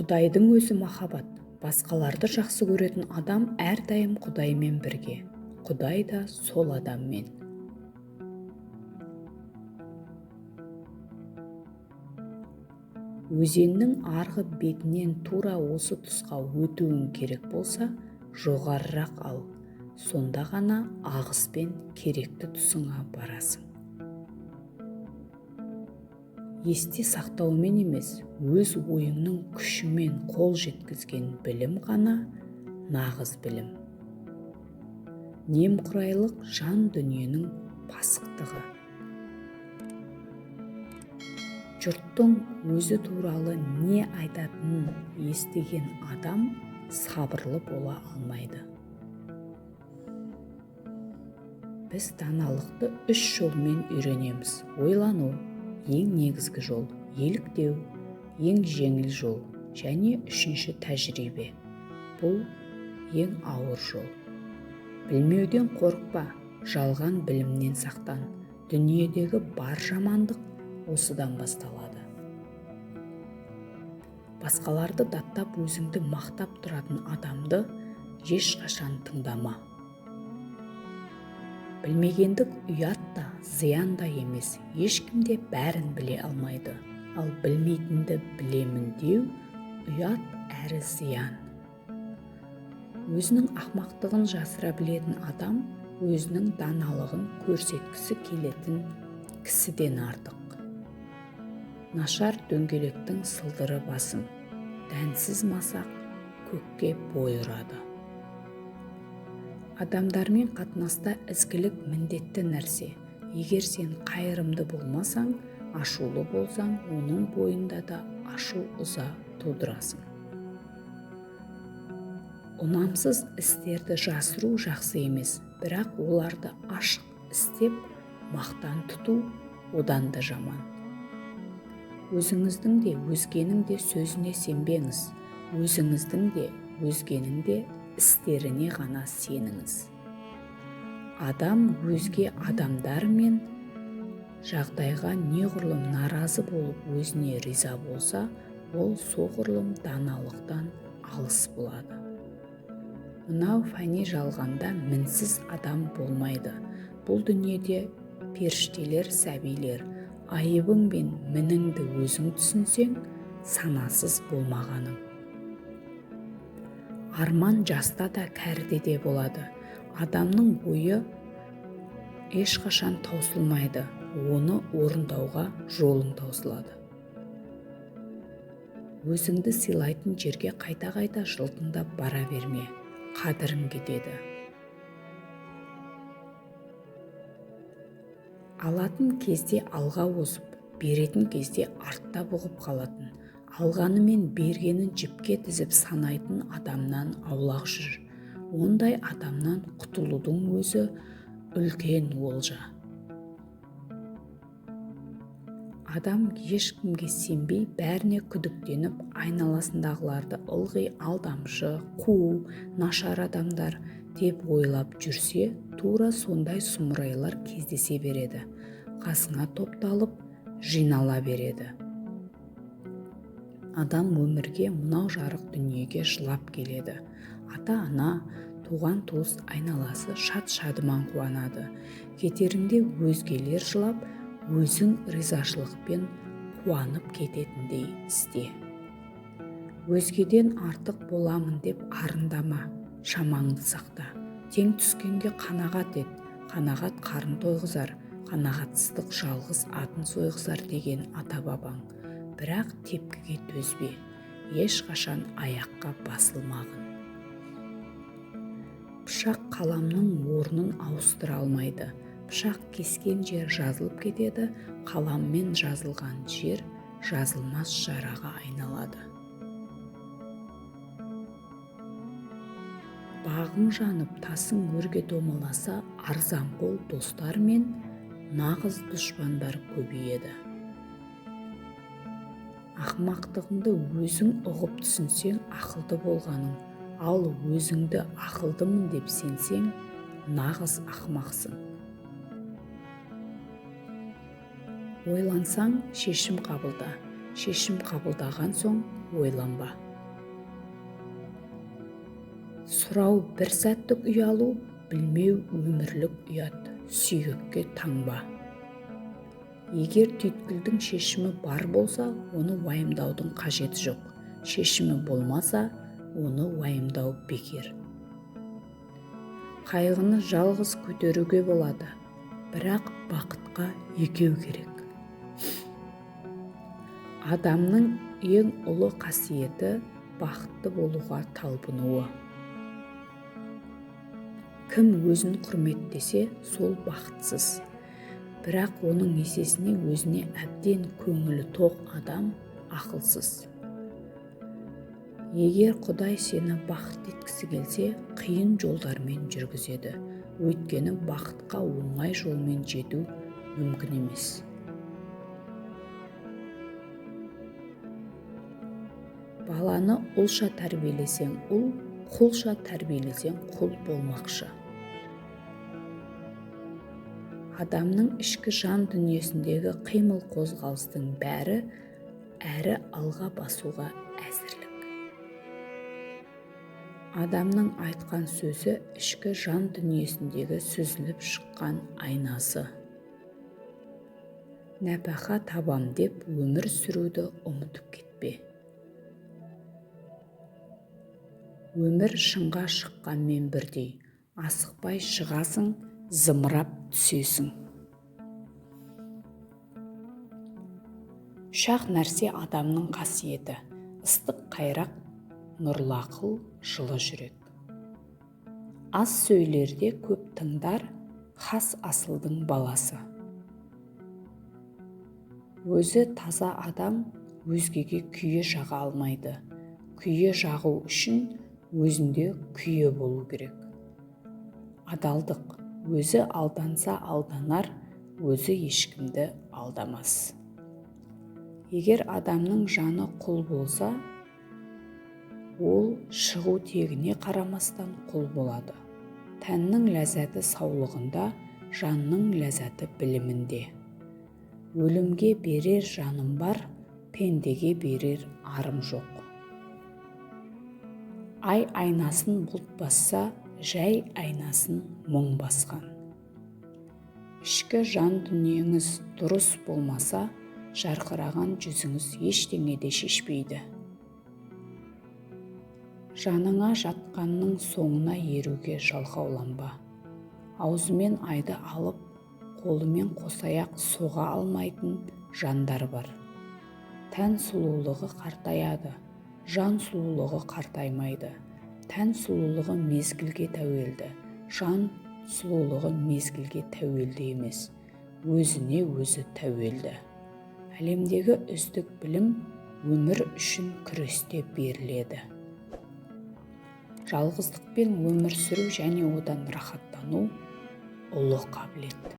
Құдайдың өзі махаббат. Басқаларды жақсы көретін адам әрдайым Құдаймен бірге. Құдай да сол адаммен. Өзеннің арғы бетінен тура осы тұсқа өтуің керек болса, жоғарырақ ал. Сонда ғана ағыспен керекті тұсыңа барасың. Есте сақтаумен емес, өз ойыңның күшімен қол жеткізген білім ғана нағыз білім. Немқұрайлық жан дүниенің пасықтығы. Жұрттың өзі туралы не айтатынын естіген адам сабырлы бола алмайды. Біз даналықты 3 жолмен үйренеміз. Ойлану ең негізгі жол, еліктеу ең жеңіл жол және 3-ші тәжірибе. Бұл ең ауыр жол. Білмеуден қорықпа, жалған білімнен сақтан. Дүниедегі бар жамандық осыдан басталады. Басқаларды даттап өзіңді мақтап тұратын адамды ешқашан тыңдама. Білмегендік ұят та, зиян да емес, ешкімде бәрін біле алмайды. Ал білмейтінді білемін деу ұят әрі зиян. Өзінің ақмақтығын жасыра білетін адам өзінің даналығын көрсеткісі келетін кісіден артық. Нашар дөңгелектің сылдыры басым, дәнсіз масақ көкке бой ұрады. Адамдармен қатынаста ізгілік міндетті нәрсе. Егер сен қайырымды болмасаң, ашулы болсаң, оның бойында да ашу ыза тудырасың. Ұнамсыз істерді жасыру жақсы емес, бірақ оларды ашық істеп, мақтан тұту одан да жаман. Өзіңіздің де, өзгенің де сөзіне сенбеңіз. Өзіңіздің де, өзгенің де істеріне ғана сеніңіз. Адам өзге адамдар мен жағдайға неғұрлым наразы болып өзіне риза болса, ол соғұрлым даналықтан алыс болады. Мынау фәни жалғанда мінсіз адам болмайды. Бұл дүниеде періштелер, сәбилер, айыбың мен мініңді өзің түсінсең, санасыз болмағаның. Арман жаста да кәріде де болады. Адамның ойы ешқашан таусылмайды, оны орындауға жолың таусылады. Өзіңді сыйлайтын жерге қайта-қайта жылтыңдап бара берме, қадірің кетеді. Алатын кезде алға озып, беретін кезде артта бұғып қалатын, алғаны мен бергенін жіпке тізіп санайтын адамнан аулақ жүр. Ондай адамнан құтылудың өзі үлкен олжа. Адам ешкімге сенбей, бәріне күдіктеніп, айналасындағыларды ылғи алдамшы, қу, нашар адамдар деп ойлап жүрсе, тура сондай сұмырайлар кездесе береді. Қасыңа топталып, жинала береді. Адам өмірге, мынау жарық дүниеге жылап келеді. Ата-ана, туған туыс айналасы шат-шадыман қуанады. Кетерінде өзгелер жылап, өзің ризашылықпен қуанып кететіндей істе. Өзгеден артық боламын деп арындама, шамаңды сақта. Тең түскенге қанағат ет, қанағат қарын тойғызар, қанағатсыздық жалғыз атын сойғызар деген ата-бабаң. Бірақ тепкіге төзбе, ешқашан аяққа басылмағын. Пышақ қаламның орнын ауыстыра алмайды. Пышақ кескен жер жазылып кетеді, қаламмен жазылған жер жазылмас жараға айналады. Бағың жанып, тасың өрге домаласа, арзанқол достар мен нағыз дұшпандар көбейеді. Ақмақтығыңды өзің ұғып түсінсең, ақылды болғаның, ал өзіңді ақылдымын деп сенсең, нағыз ақмақсың. Ойлансаң, шешім қабылда. Шешім қабылдаған соң ойланба. Сұрау бір сәттік ұялу, білмеу өмірлік ұят, сүйекке таңба. Егер түйткілдің шешімі бар болса, оны уайымдаудың қажеті жоқ. Шешімі болмаса, оны уайымдау бекер. Қайғыны жалғыз көтеруге болады, бірақ бақытқа екеу керек. Адамның ең ұлы қасиеті бақытты болуға талпынуы. Кім өзін құрметтесе, сол бақытсыз. Бірақ оның есесіне өзіне әбден көңілі тоқ адам ақылсыз. Егер Құдай сені бақыт еткісі келсе, қиын жолдармен жүргізеді. Өйткені бақытқа оңай жолмен жету мүмкін емес. Баланы ұлша тәрбиелесең ұл, құлша тәрбиелесең құл болмақшы. Адамның ішкі жан дүниесіндегі қимыл қозғалыстың бәрі әрі алға басуға әзірлік. Адамның айтқан сөзі ішкі жан дүниесіндегі сүзіліп шыққан айнасы. Нәпақа табам деп өмір сүруді ұмытып кетпе. Өмір шыңға шыққанмен бірдей, асықпай шығасың, зымырап түсесің. Үш-ақ нәрсе адамның қасиеті: ыстық қайрақ, нұрлы ақыл, жылы жүрек. Аз сөйлерде көп тыңдар, хас асылдың баласы. Өзі таза адам өзгеге күйе жаға алмайды. Күйе жағу үшін өзінде күйе болу керек. Адалдық: өзі алданса алданар, өзі ешкімді алдамас. Егер адамның жаны құл болса, ол шығу тегіне қарамастан құл болады. Тәннің ләззаты саулығында, жанның ләззаты білімінде. Өлімге берер жаным бар, пендеге берер арым жоқ. Ай айнасын бұлт басса, жай айнасын мұң басқан. Ішкі жан дүниеңіз дұрыс болмаса, жарқыраған жүзіңіз ештеңеде шешпейді. Жаныңа жатқанның соңына еруге жалқауланба. Аузымен айды алып, қолымен қосаяқ соға алмайтын жандар бар. Тән сұлулығы қартаяды, жан сұлулығы қартаймайды. Тән сұлулығы мезгілге тәуелді, жан сұлулығы мезгілге тәуелді емес, өзіне өзі тәуелді. Әлемдегі үздік білім өмір үшін күресте беріледі. Жалғыздықпен өмір сүру және одан рахаттану ұлы қабілет.